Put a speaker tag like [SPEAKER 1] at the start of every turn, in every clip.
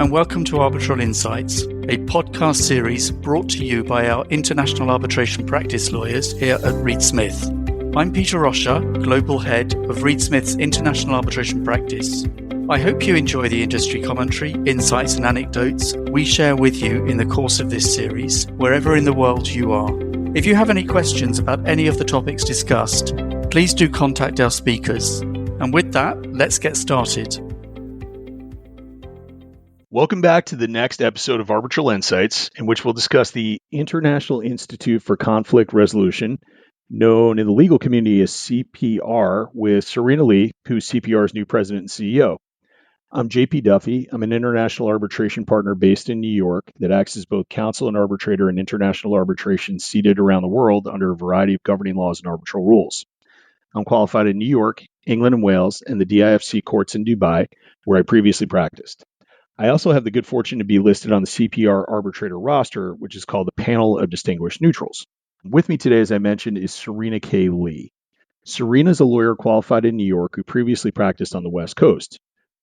[SPEAKER 1] and welcome to Arbitral Insights, a podcast series brought to you by our international arbitration practice lawyers here at Reed Smith. I'm Peter Rosher, Global Head of Reed Smith's International Arbitration Practice. I hope you enjoy the industry commentary, insights and anecdotes we share with you in the course of this series, wherever in the world you are. If you have any questions about any of the topics discussed, please do contact our speakers. And with that, let's get started.
[SPEAKER 2] Welcome back to the next episode of Arbitral Insights, in which we'll discuss the International Institute for Conflict Resolution, known in the legal community as CPR, with Serena Lee, who's CPR's new president and CEO. I'm JP Duffy. I'm an international arbitration partner based in New York that acts as both counsel and arbitrator in international arbitration seated around the world under a variety of governing laws and arbitral rules. I'm qualified in New York, England and Wales, and the DIFC courts in Dubai, where I previously practiced. I also have the good fortune to be listed on the CPR arbitrator roster, which is called the Panel of Distinguished Neutrals. With me today, as I mentioned, is Serena K. Lee. Serena is a lawyer qualified in New York who previously practiced on the West Coast.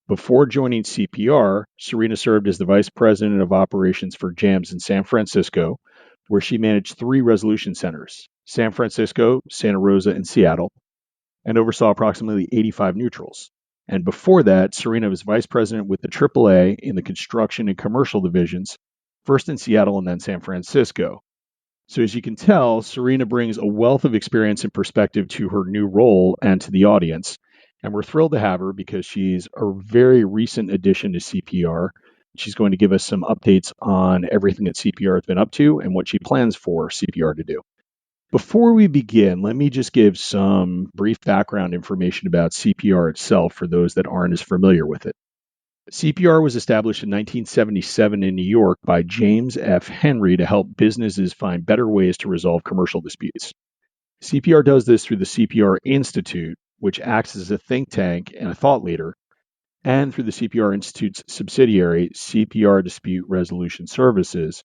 [SPEAKER 2] Before joining CPR, Serena served as the vice president of operations for JAMS in San Francisco, where she managed 3 resolution centers, San Francisco, Santa Rosa, and Seattle, and oversaw approximately 85 neutrals. And before that, Serena was vice president with the AAA in the construction and commercial divisions, first in Seattle and then San Francisco. So as you can tell, Serena brings a wealth of experience and perspective to her new role and to the audience. And we're thrilled to have her because she's a very recent addition to CPR. She's going to give us some updates on everything that CPR has been up to and what she plans for CPR to do. Before we begin, let me just give some brief background information about CPR itself for those that aren't as familiar with it. CPR was established in 1977 in New York by James F. Henry to help businesses find better ways to resolve commercial disputes. CPR does this through the CPR Institute, which acts as a think tank and a thought leader, and through the CPR Institute's subsidiary, CPR Dispute Resolution Services,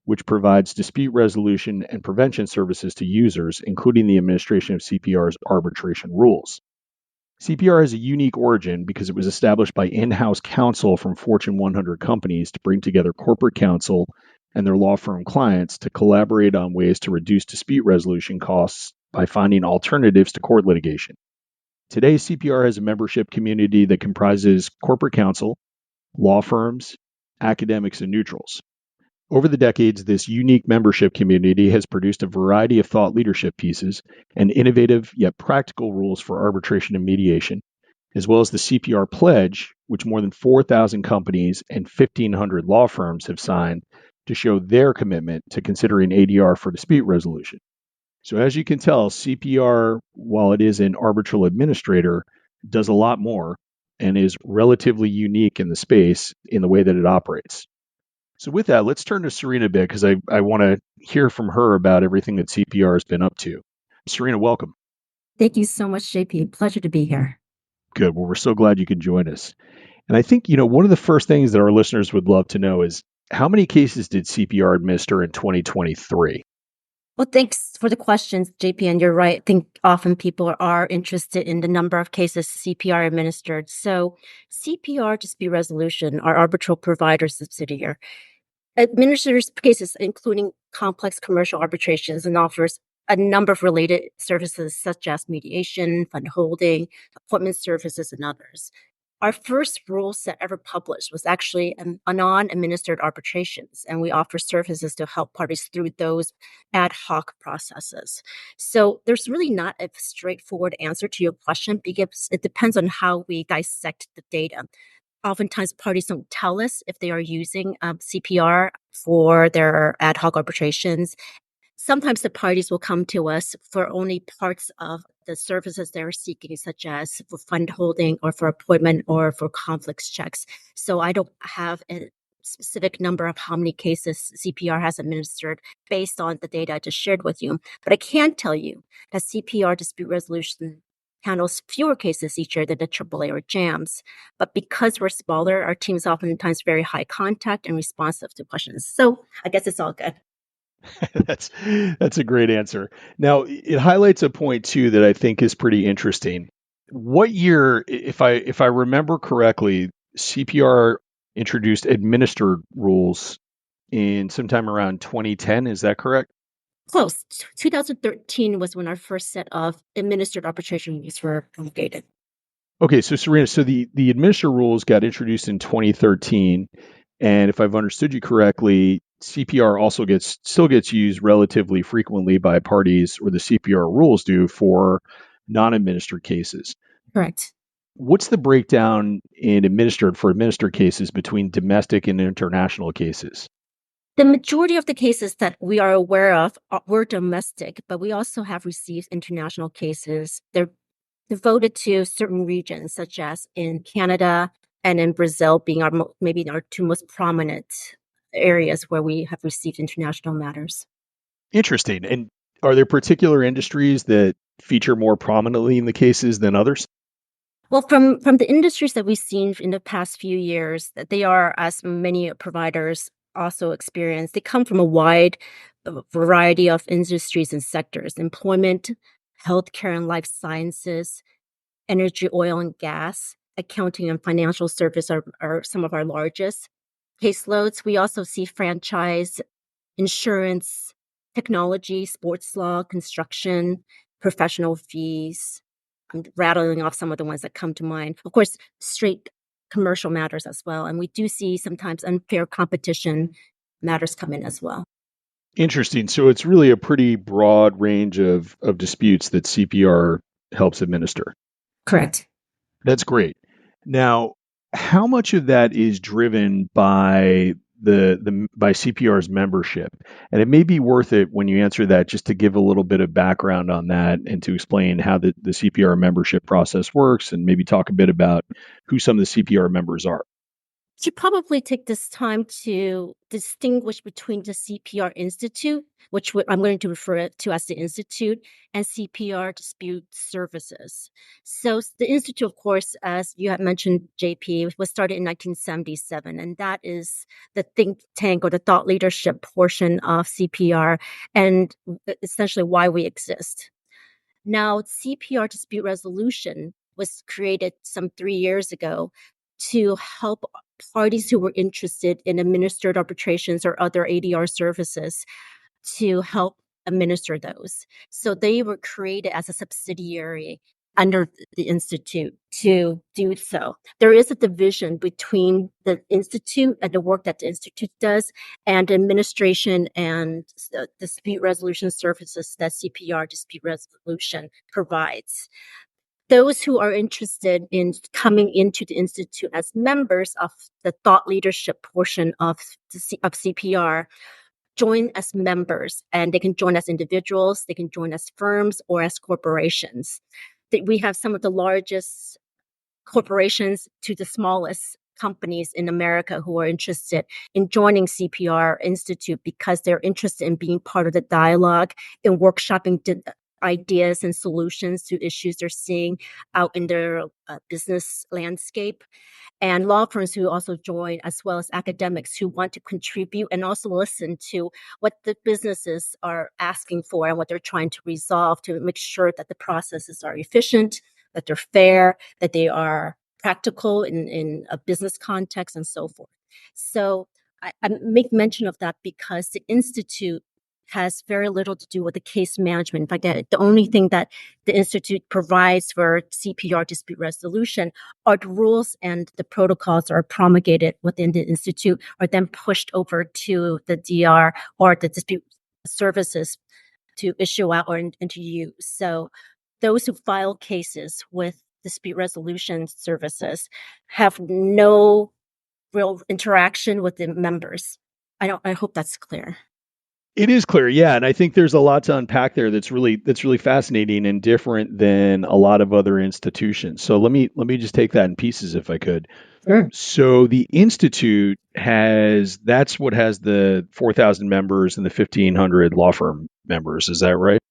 [SPEAKER 2] which provides dispute resolution and prevention services to users, including the administration of CPR's arbitration rules. CPR has a unique origin because it was established by in-house counsel from Fortune 100 companies to bring together corporate counsel and their law firm clients to collaborate on ways to reduce dispute resolution costs by finding alternatives to court litigation. Today, CPR has a membership community that comprises corporate counsel, law firms, academics, and neutrals. Over the decades, this unique membership community has produced a variety of thought leadership pieces and innovative yet practical rules for arbitration and mediation, as well as the CPR Pledge, which more than 4,000 companies and 1,500 law firms have signed to show their commitment to considering ADR for dispute resolution. So as you can tell, CPR, while it is an arbitral administrator, does a lot more and is relatively unique in the space in the way that it operates. So with that, let's turn to Serena a bit because I want to hear from her about everything that CPR has been up to. Serena, welcome.
[SPEAKER 3] Thank you so much, JP. Pleasure to be here.
[SPEAKER 2] Good. Well, we're so glad you could join us. And I think, one of the first things that our listeners would love to know is how many cases did CPR administer in 2023?
[SPEAKER 3] Well, thanks for the questions, JP. And you're right. I think often people are interested in the number of cases CPR administered. So CPR Dispute Resolution, our arbitral provider subsidiary, administers cases including complex commercial arbitrations and offers a number of related services such as mediation, fund holding, appointment services, and others. Our first rule set ever published was actually a non-administered arbitrations, and we offer services to help parties through those ad hoc processes. So there's really not a straightforward answer to your question because it depends on how we dissect the data. Oftentimes, parties don't tell us if they are using CPR for their ad hoc arbitrations. Sometimes the parties will come to us for only parts of the services they're seeking, such as for fund holding or for appointment or for conflicts checks. So I don't have a specific number of how many cases CPR has administered based on the data I just shared with you. But I can tell you that CPR Dispute Resolution handles fewer cases each year than the AAA or JAMS. But because we're smaller, our team is oftentimes very high contact and responsive to questions. So I guess it's all good.
[SPEAKER 2] That's a great answer. Now, it highlights a point too that I think is pretty interesting. What year, if I remember correctly, CPR introduced administered rules in sometime around 2010. Is that correct?
[SPEAKER 3] Close. 2013 was when our first set of administered arbitration rules were promulgated.
[SPEAKER 2] Okay, so Serena, so the administer rules got introduced in 2013, and if I've understood you correctly, CPR also still gets used relatively frequently by parties, or the CPR rules do, for non-administered cases.
[SPEAKER 3] Correct.
[SPEAKER 2] What's the breakdown in administered cases between domestic and international cases?
[SPEAKER 3] The majority of the cases that we are aware of were domestic, but we also have received international cases. They're devoted to certain regions, such as in Canada and in Brazil being maybe our two most prominent areas where we have received international matters.
[SPEAKER 2] Interesting. And are there particular industries that feature more prominently in the cases than others?
[SPEAKER 3] Well, from the industries that we've seen in the past few years, that they are, as many providers also experience, they come from a wide variety of industries and sectors: employment, healthcare and life sciences, energy, oil and gas, accounting and financial service are some of our largest caseloads. We also see franchise, insurance, technology, sports law, construction, professional fees. I'm rattling off some of the ones that come to mind. Of course, straight commercial matters as well. And we do see sometimes unfair competition matters come in as well.
[SPEAKER 2] Interesting. So it's really a pretty broad range of disputes that CPR helps administer.
[SPEAKER 3] Correct.
[SPEAKER 2] That's great. Now, how much of that is driven by by CPR's membership? And it may be worth it when you answer that just to give a little bit of background on that and to explain how the CPR membership process works, and maybe talk a bit about who some of the CPR members are.
[SPEAKER 3] Should probably take this time to distinguish between the CPR Institute, which I'm going to refer to as the Institute, and CPR Dispute Services. So the Institute, of course, as you had mentioned, JP, was started in 1977, and that is the think tank or the thought leadership portion of CPR, and essentially why we exist. Now, CPR Dispute Resolution was created some 3 years ago to help parties who were interested in administered arbitrations or other ADR services to help administer those. So they were created as a subsidiary under the Institute to do so. There is a division between the Institute and the work that the Institute does and administration and dispute resolution services that CPR Dispute Resolution provides. Those who are interested in coming into the Institute as members of the thought leadership portion of CPR join as members, and they can join as individuals, they can join as firms or as corporations. We have some of the largest corporations to the smallest companies in America who are interested in joining CPR Institute because they're interested in being part of the dialogue, in workshopping ideas and solutions to issues they're seeing out in their business landscape, and law firms who also join, as well as academics who want to contribute and also listen to what the businesses are asking for and what they're trying to resolve to make sure that the processes are efficient, that they're fair, that they are practical in a business context, and so forth. So I make mention of that because the Institute has very little to do with the case management. In fact, the only thing that the Institute provides for CPR dispute resolution are the rules and the protocols that are promulgated within the Institute are then pushed over to the DR or the dispute services to issue out and to use. So those who file cases with dispute resolution services have no real interaction with the members. I hope that's clear.
[SPEAKER 2] It is clear, yeah, and I think there's a lot to unpack there that's really fascinating and different than a lot of other institutions. So let me just take that in pieces if I could.
[SPEAKER 3] Sure.
[SPEAKER 2] So the Institute that's what has the 4,000 members and the 1,500 law firm members. Is that right?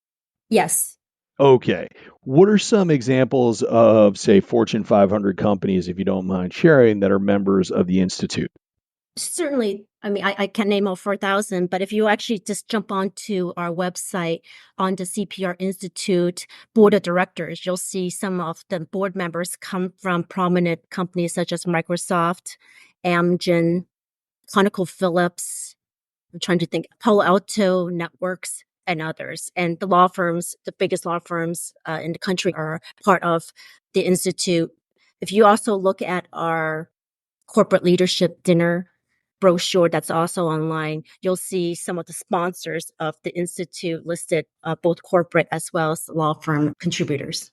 [SPEAKER 3] Yes.
[SPEAKER 2] Okay. What are some examples of, say, Fortune 500 companies, if you don't mind sharing, that are members of the Institute?
[SPEAKER 3] Certainly. I mean, I can't name all 4,000, but if you actually just jump onto our website on the CPR Institute board of directors, you'll see some of the board members come from prominent companies such as Microsoft Amgen, ConocoPhillips, I'm trying to think, Palo Alto Networks, and others. And the law firms, the biggest law firms in the country are part of the Institute. If you also look at our corporate leadership dinner brochure that's also online, you'll see some of the sponsors of the Institute listed, both corporate as well as law firm contributors.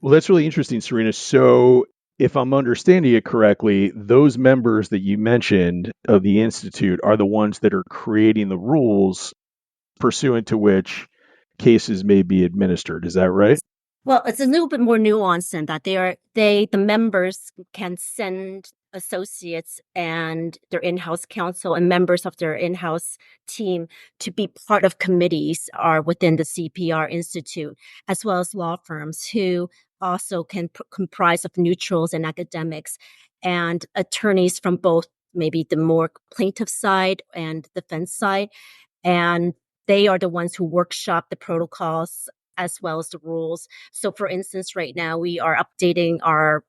[SPEAKER 2] Well, that's really interesting, Serena. So, if I'm understanding it correctly, those members that you mentioned of the Institute are the ones that are creating the rules pursuant to which cases may be administered. Is that right?
[SPEAKER 3] Well, it's a little bit more nuanced than that. The members can send associates and their in-house counsel and members of their in-house team to be part of committees are within the CPR Institute, as well as law firms who also can comprise of neutrals and academics and attorneys from both maybe the more plaintiff side and defense side. And they are the ones who workshop the protocols as well as the rules. So for instance, right now we are updating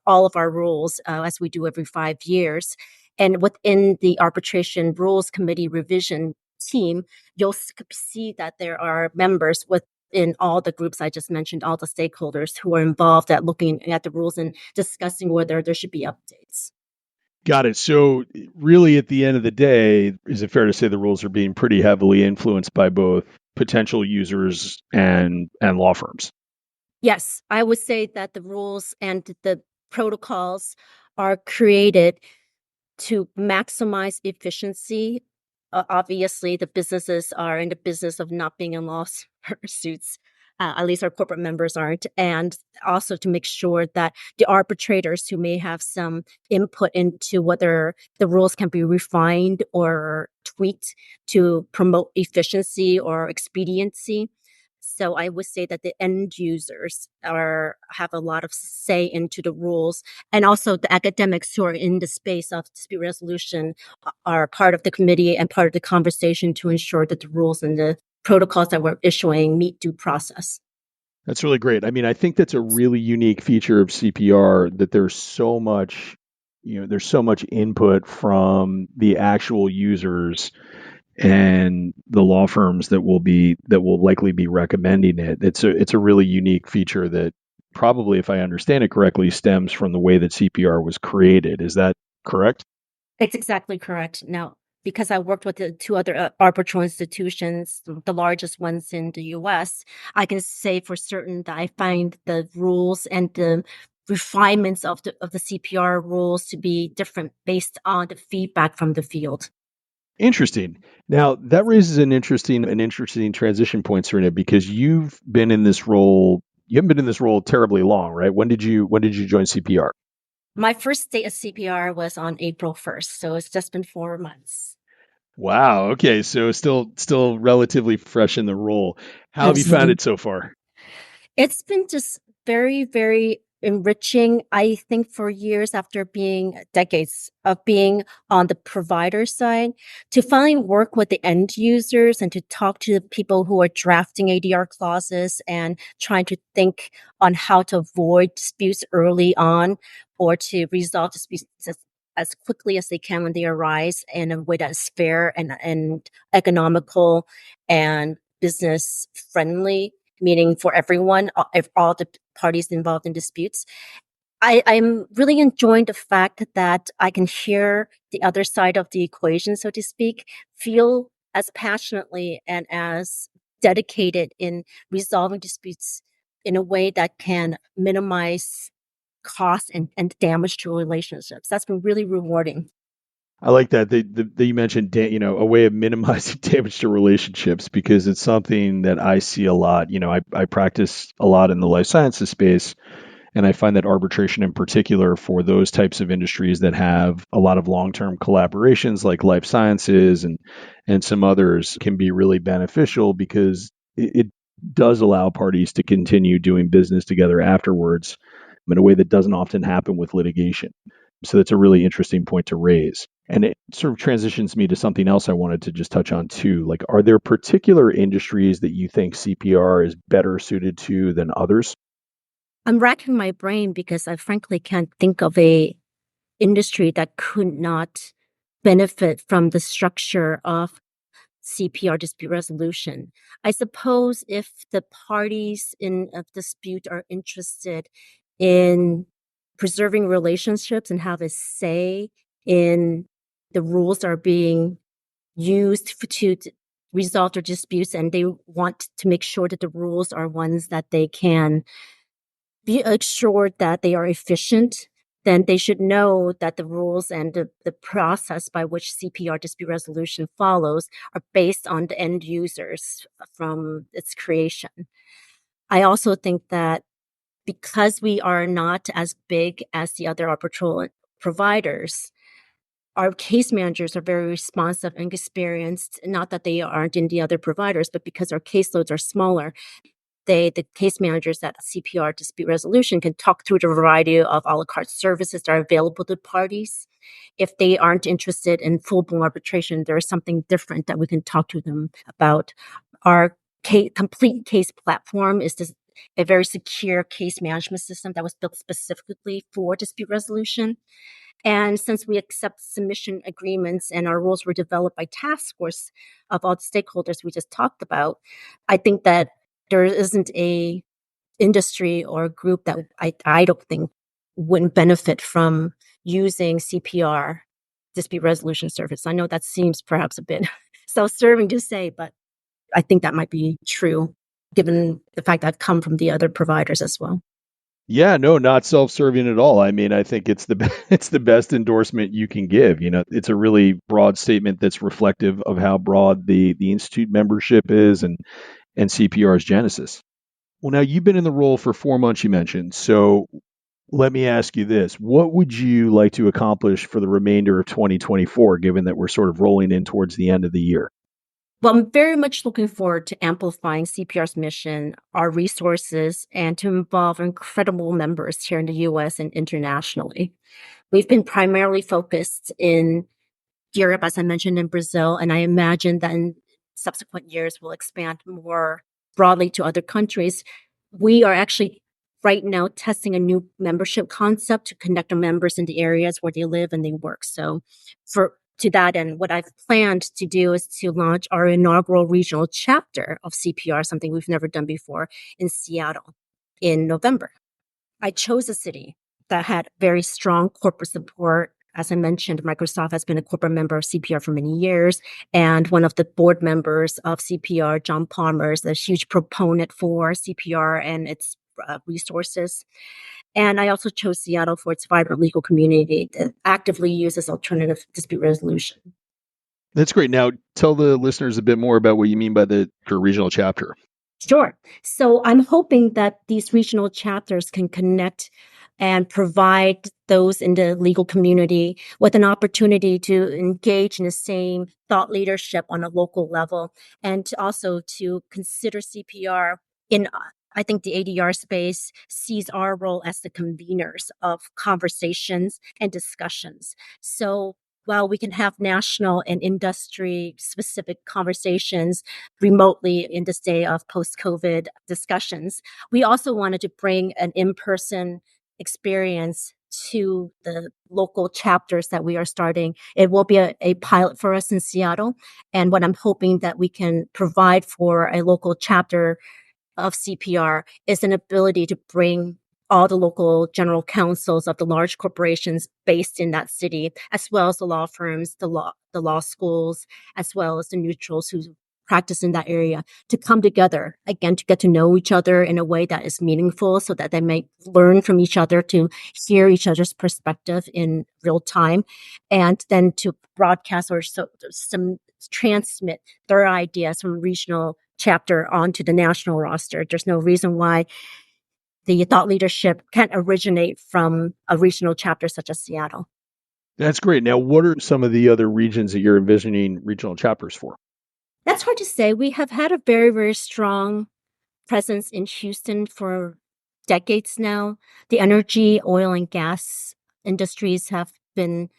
[SPEAKER 3] all of our rules as we do every 5 years. And within the Arbitration Rules Committee revision team, you'll see that there are members within all the groups I just mentioned, all the stakeholders who are involved at looking at the rules and discussing whether there should be updates.
[SPEAKER 2] Got it. So, really, at the end of the day, is it fair to say the rules are being pretty heavily influenced by both potential users and law firms?
[SPEAKER 3] Yes, I would say that the rules and the protocols are created to maximize efficiency. Obviously, the businesses are in the business of not being in lawsuits. At least our corporate members aren't. And also to make sure that the arbitrators who may have some input into whether the rules can be refined or tweaked to promote efficiency or expediency. So I would say that the end users have a lot of say into the rules, and also the academics who are in the space of dispute resolution are part of the committee and part of the conversation to ensure that the rules and the protocols that we're issuing meet due process.
[SPEAKER 2] That's really great. I mean, I think that's a really unique feature of CPR that there's so much input from the actual users and the law firms that will likely be recommending it. It's a really unique feature that probably, if I understand it correctly, stems from the way that CPR was created. Is that correct?
[SPEAKER 3] It's exactly correct. Now, because I worked with the two other arbitral institutions, the largest ones in the US, I can say for certain that I find the rules and the refinements of the CPR rules to be different based on the feedback from the field.
[SPEAKER 2] Interesting. Now that raises an interesting transition point, Serena, because you've been in this role. You haven't been in this role terribly long, right? When did you join CPR?
[SPEAKER 3] My first day of CPR was on April 1st, so it's just been 4 months.
[SPEAKER 2] Wow. Okay. So still relatively fresh in the role. How have you found it so far?
[SPEAKER 3] It's been just very, very enriching. I think for years after being decades of being on the provider side, to finally work with the end users and to talk to the people who are drafting ADR clauses and trying to think on how to avoid disputes early on or to resolve disputes as quickly as they can when they arise in a way that's fair and economical and business friendly, meaning for everyone, if all the parties involved in disputes. I'm really enjoying the fact that I can hear the other side of the equation, so to speak, feel as passionately and as dedicated in resolving disputes in a way that can minimize cost and damage to relationships. That's been really rewarding.
[SPEAKER 2] I like that. You mentioned, a way of minimizing damage to relationships, because it's something that I see a lot. I practice a lot in the life sciences space, and I find that arbitration in particular for those types of industries that have a lot of long-term collaborations like life sciences and some others can be really beneficial, because it does allow parties to continue doing business together afterwards in a way that doesn't often happen with litigation. So that's a really interesting point to raise. And it sort of transitions me to something else I wanted to just touch on too. Like, are there particular industries that you think CPR is better suited to than others?
[SPEAKER 3] I'm racking my brain because I frankly can't think of a industry that could not benefit from the structure of CPR dispute resolution. I suppose if the parties in a dispute are interested in preserving relationships and have a say in the rules that are being used to resolve their disputes, and they want to make sure that the rules are ones that they can be assured that they are efficient, then they should know that the rules and the process by which CPR dispute resolution follows are based on the end users from its creation. I also think that because we are not as big as the other arbitral providers, our case managers are very responsive and experienced, not that they aren't in the other providers, but because our caseloads are smaller, the case managers at CPR Dispute Resolution can talk through the variety of a la carte services that are available to parties. If they aren't interested in full-blown arbitration, there is something different that we can talk to them about. Our complete case platform is a very secure case management system that was built specifically for dispute resolution. And since we accept submission agreements and our rules were developed by task force of all the stakeholders we just talked about, I think that there isn't a industry or group that I don't think wouldn't benefit from using CPR dispute resolution service. I know that seems perhaps a bit self-serving to say, but I think that might be true given the fact that I've come from the other providers as well.
[SPEAKER 2] Yeah, no, not self-serving at all. I mean, I think it's it's the best endorsement you can give. It's a really broad statement that's reflective of how broad the institute membership is and CPR's genesis. Well, now you've been in the role for 4 months, you mentioned. So let me ask you this. What would you like to accomplish for the remainder of 2024, given that we're sort of rolling in towards the end of the year?
[SPEAKER 3] Well, I'm very much looking forward to amplifying CPR's mission, our resources, and to involve incredible members here in the US and internationally. We've been primarily focused in Europe, as I mentioned, in Brazil, and I imagine that in subsequent years we'll expand more broadly to other countries. We are actually right now testing a new membership concept to connect our members in the areas where they live and they work. So to that end, what I've planned to do is to launch our inaugural regional chapter of CPR, something we've never done before, in Seattle in November. I chose a city that had very strong corporate support. As I mentioned, Microsoft has been a corporate member of CPR for many years, and one of the board members of CPR, John Palmer, is a huge proponent for CPR and its resources. And I also chose Seattle for its vibrant legal community that actively uses alternative dispute resolution.
[SPEAKER 2] That's great. Now, tell the listeners a bit more about what you mean by your regional chapter.
[SPEAKER 3] Sure. So I'm hoping that these regional chapters can connect and provide those in the legal community with an opportunity to engage in the same thought leadership on a local level, and also to consider CPR in, I think the ADR space sees our role as the conveners of conversations and discussions. So while we can have national and industry specific conversations remotely in this day of post-COVID discussions, we also wanted to bring an in-person experience to the local chapters that we are starting. It will be a pilot for us in Seattle. And what I'm hoping that we can provide for a local chapter of CPR is an ability to bring all the local general counsels of the large corporations based in that city, as well as the law firms, the law schools, as well as the neutrals who practice in that area, to come together, again, to get to know each other in a way that is meaningful so that they may learn from each other, to hear each other's perspective in real time, and then to broadcast or transmit their ideas from regional chapter onto the national roster. There's no reason why the thought leadership can't originate from a regional chapter such as Seattle.
[SPEAKER 2] That's great. Now, what are some of the other regions that you're envisioning regional chapters for?
[SPEAKER 3] That's hard to say. We have had a very, very strong presence in Houston for decades now. The energy, oil, and gas industries have been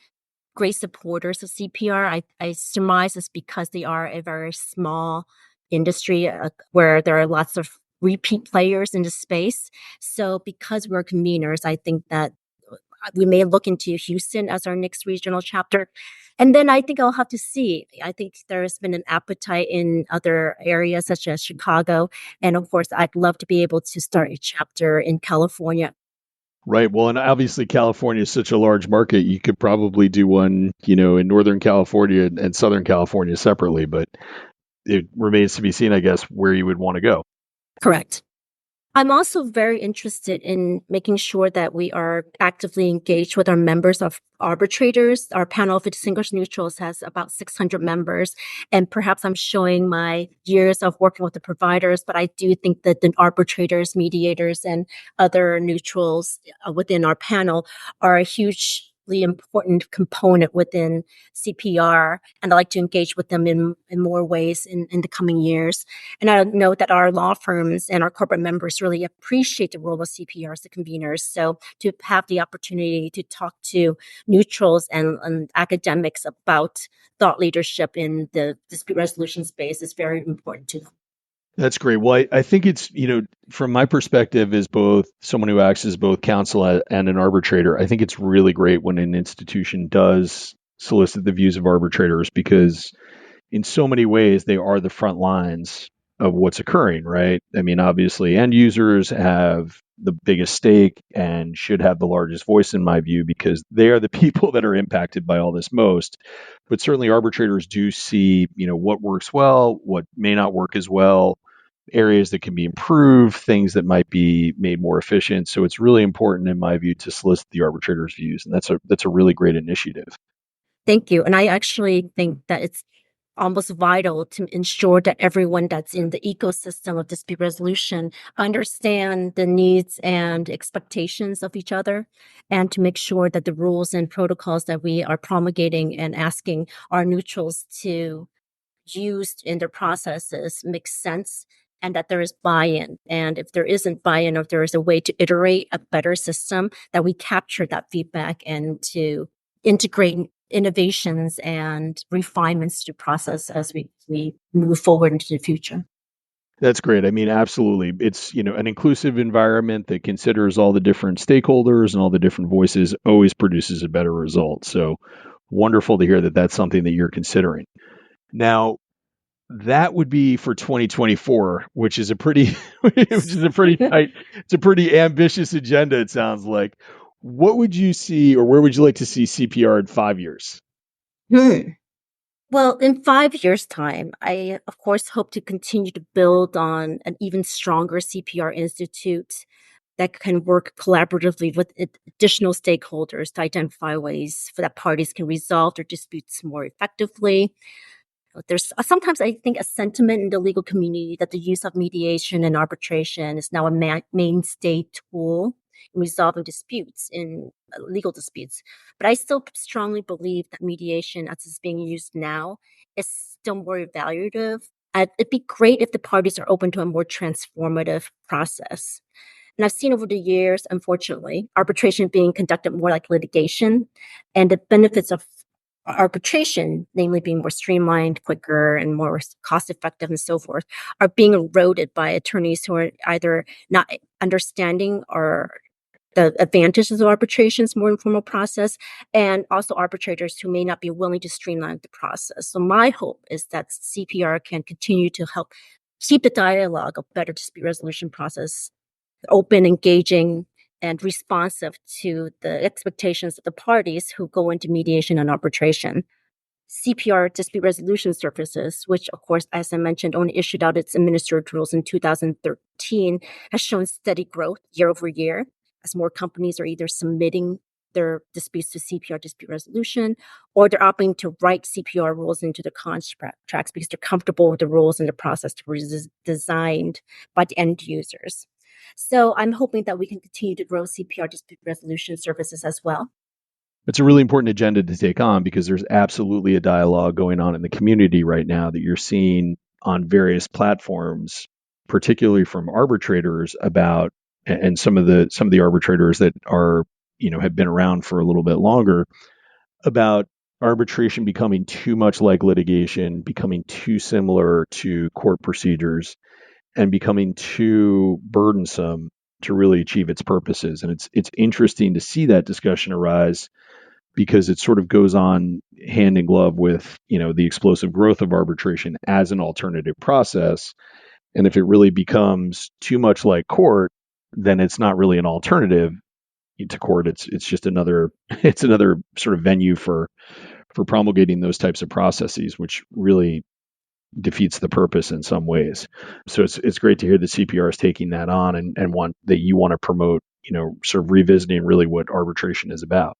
[SPEAKER 3] great supporters of CPR. I surmise it's because they are a very small industry where there are lots of repeat players in the space. So because we're conveners, I think that we may look into Houston as our next regional chapter. And then I think I'll have to see. I think there's been an appetite in other areas such as Chicago. And of course, I'd love to be able to start a chapter in California.
[SPEAKER 2] Right. Well, and obviously California is such a large market. You could probably do one, in Northern California and Southern California separately, but it remains to be seen, I guess, where you would want to go.
[SPEAKER 3] Correct. I'm also very interested in making sure that we are actively engaged with our members of arbitrators. Our panel of distinguished neutrals has about 600 members, and perhaps I'm showing my years of working with the providers, but I do think that the arbitrators, mediators, and other neutrals within our panel are a hugely important component within CPR, and I'd like to engage with them in more ways in the coming years. And I know that our law firms and our corporate members really appreciate the role of CPR as the conveners. So to have the opportunity to talk to neutrals and academics about thought leadership in the dispute resolution space is very important to them.
[SPEAKER 2] That's great. Well, I think it's, from my perspective as both someone who acts as both counsel and an arbitrator, I think it's really great when an institution does solicit the views of arbitrators, because in so many ways they are the front lines of what's occurring, right? I mean, obviously, end users have the biggest stake and should have the largest voice, in my view, because they are the people that are impacted by all this most. But certainly arbitrators do see, what works well, what may not work as well, areas that can be improved, things that might be made more efficient. So it's really important, in my view, to solicit the arbitrators' views, and that's a really great initiative.
[SPEAKER 3] Thank you. And I actually think that it's almost vital to ensure that everyone that's in the ecosystem of dispute resolution understand the needs and expectations of each other, and to make sure that the rules and protocols that we are promulgating and asking our neutrals to use in their processes make sense, and that there is buy-in. And if there isn't buy-in, or if there is a way to iterate a better system, that we capture that feedback and to integrate innovations and refinements to process as we move forward into the future.
[SPEAKER 2] That's great. I mean, absolutely. It's, an inclusive environment that considers all the different stakeholders and all the different voices always produces a better result. So wonderful to hear that that's something that you're considering. Now, that would be for 2024, which is a pretty tight, it's a pretty ambitious agenda, it sounds like. What would you see, or where would you like to see CPR in 5 years?
[SPEAKER 3] Well, in 5 years' time, I, of course, hope to continue to build on an even stronger CPR institute that can work collaboratively with additional stakeholders to identify ways for that parties can resolve their disputes more effectively. There's sometimes, I think, a sentiment in the legal community that the use of mediation and arbitration is now a mainstay tool in resolving disputes, in legal disputes. But I still strongly believe that mediation, as it's being used now, is still more evaluative. It'd be great if the parties are open to a more transformative process. And I've seen over the years, unfortunately, arbitration being conducted more like litigation, and the benefits of arbitration, namely being more streamlined, quicker, and more cost-effective and so forth, are being eroded by attorneys who are either not understanding or the advantages of arbitration's more informal process, and also arbitrators who may not be willing to streamline the process. So my hope is that CPR can continue to help keep the dialogue of better dispute resolution process open, engaging, and responsive to the expectations of the parties who go into mediation and arbitration. CPR Dispute Resolution Services, which, of course, as I mentioned, only issued out its administered rules in 2013, has shown steady growth year over year, as more companies are either submitting their disputes to CPR Dispute Resolution, or they're opting to write CPR rules into the contracts because they're comfortable with the rules and the process to be designed by the end users. So I'm hoping that we can continue to grow CPR Dispute Resolution Services as well.
[SPEAKER 2] It's a really important agenda to take on, because there's absolutely a dialogue going on in the community right now that you're seeing on various platforms, particularly from arbitrators about, and some of the arbitrators that are, have been around for a little bit longer, about arbitration becoming too much like litigation, becoming too similar to court procedures, and becoming too burdensome to really achieve its purposes. And it's interesting to see that discussion arise because it sort of goes on hand in glove with, the explosive growth of arbitration as an alternative process. And if it really becomes too much like court, then it's not really an alternative to court. It's just another sort of venue for promulgating those types of processes, which really defeats the purpose in some ways. So it's great to hear the CPR is taking that on and you want to promote, sort of revisiting really what arbitration is about.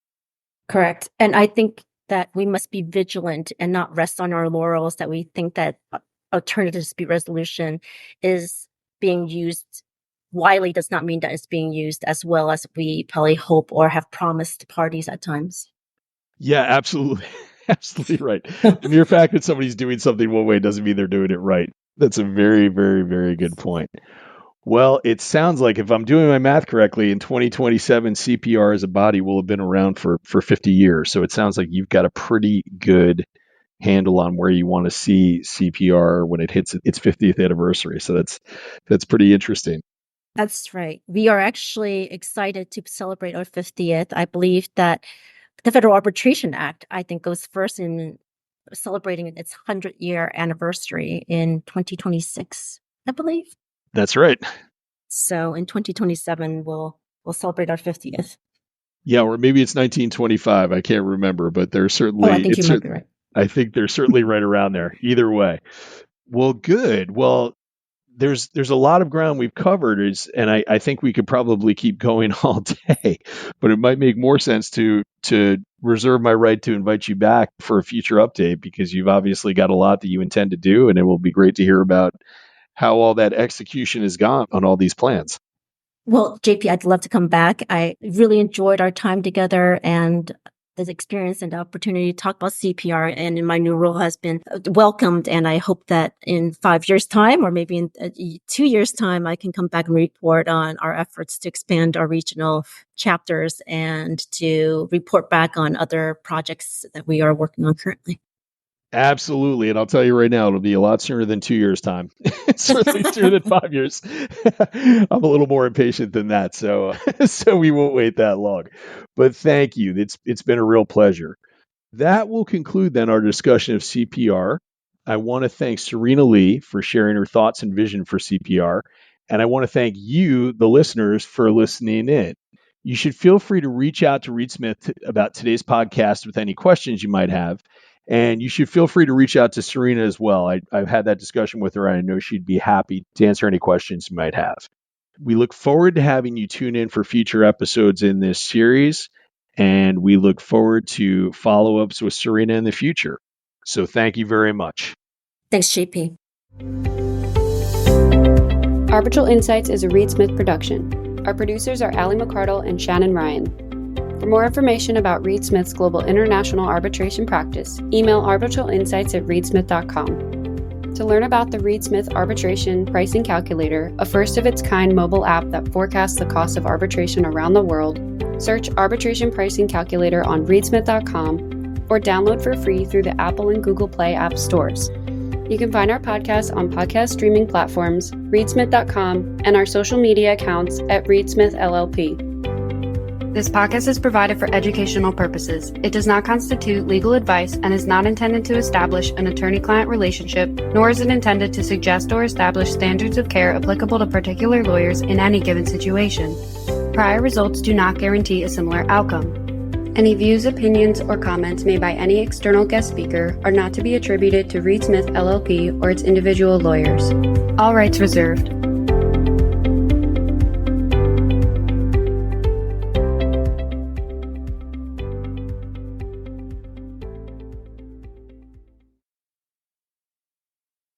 [SPEAKER 3] Correct. And I think that we must be vigilant and not rest on our laurels that we think that alternative dispute resolution is being used widely does not mean that it's being used as well as we probably hope or have promised parties at times.
[SPEAKER 2] Yeah, absolutely. Absolutely right. The mere fact that somebody's doing something one way doesn't mean they're doing it right. That's a very, very, very good point. Well, it sounds like if I'm doing my math correctly, in 2027, CPR as a body will have been around for 50 years. So it sounds like you've got a pretty good handle on where you want to see CPR when it hits its 50th anniversary. So that's pretty interesting.
[SPEAKER 3] That's right. We are actually excited to celebrate our 50th. I believe that the Federal Arbitration Act, I think, goes first in celebrating its 100-year anniversary in 2026, I believe.
[SPEAKER 2] That's right.
[SPEAKER 3] So in 2027, we'll celebrate our 50th.
[SPEAKER 2] Yeah, or maybe it's 1925. I can't remember, but there's certainly.
[SPEAKER 3] I think you might be right.
[SPEAKER 2] I think they're certainly right around there. Either way. Well, good. Well, there's a lot of ground we've covered, and I think we could probably keep going all day, but it might make more sense to reserve my right to invite you back for a future update because you've obviously got a lot that you intend to do, and it will be great to hear about how all that execution has gone on all these plans.
[SPEAKER 3] Well, JP, I'd love to come back. I really enjoyed our time together and the experience and the opportunity to talk about CPR and in my new role has been welcomed. And I hope that in 5 years' time, or maybe in 2 years' time, I can come back and report on our efforts to expand our regional chapters and to report back on other projects that we are working on currently.
[SPEAKER 2] Absolutely. And I'll tell you right now, it'll be a lot sooner than 2 years' time. Certainly sooner than 5 years. I'm a little more impatient than that. So we won't wait that long. But thank you. It's been a real pleasure. That will conclude then our discussion of CPR. I want to thank Serena Lee for sharing her thoughts and vision for CPR. And I want to thank you, the listeners, for listening in. You should feel free to reach out to Reed Smith about today's podcast with any questions you might have. And you should feel free to reach out to Serena as well. I've had that discussion with her, and I know she'd be happy to answer any questions you might have. We look forward to having you tune in for future episodes in this series, and we look forward to follow-ups with Serena in the future. So thank you very much.
[SPEAKER 3] Thanks, JP.
[SPEAKER 4] Arbitral Insights is a Reed Smith production. Our producers are Allie McCardle and Shannon Ryan. For more information about Reed Smith's global international arbitration practice, email arbitralinsights@reedsmith.com. To learn about the Reed Smith Arbitration Pricing Calculator, a first-of-its-kind mobile app that forecasts the cost of arbitration around the world, search Arbitration Pricing Calculator on reedsmith.com or download for free through the Apple and Google Play app stores. You can find our podcast on podcast streaming platforms, reedsmith.com, and our social media accounts at reedsmithllp. This podcast is provided for educational purposes. It does not constitute legal advice and is not intended to establish an attorney-client relationship, nor is it intended to suggest or establish standards of care applicable to particular lawyers in any given situation. Prior results do not guarantee a similar outcome. Any views, opinions, or comments made by any external guest speaker are not to be attributed to Reed Smith LLP or its individual lawyers. All rights reserved.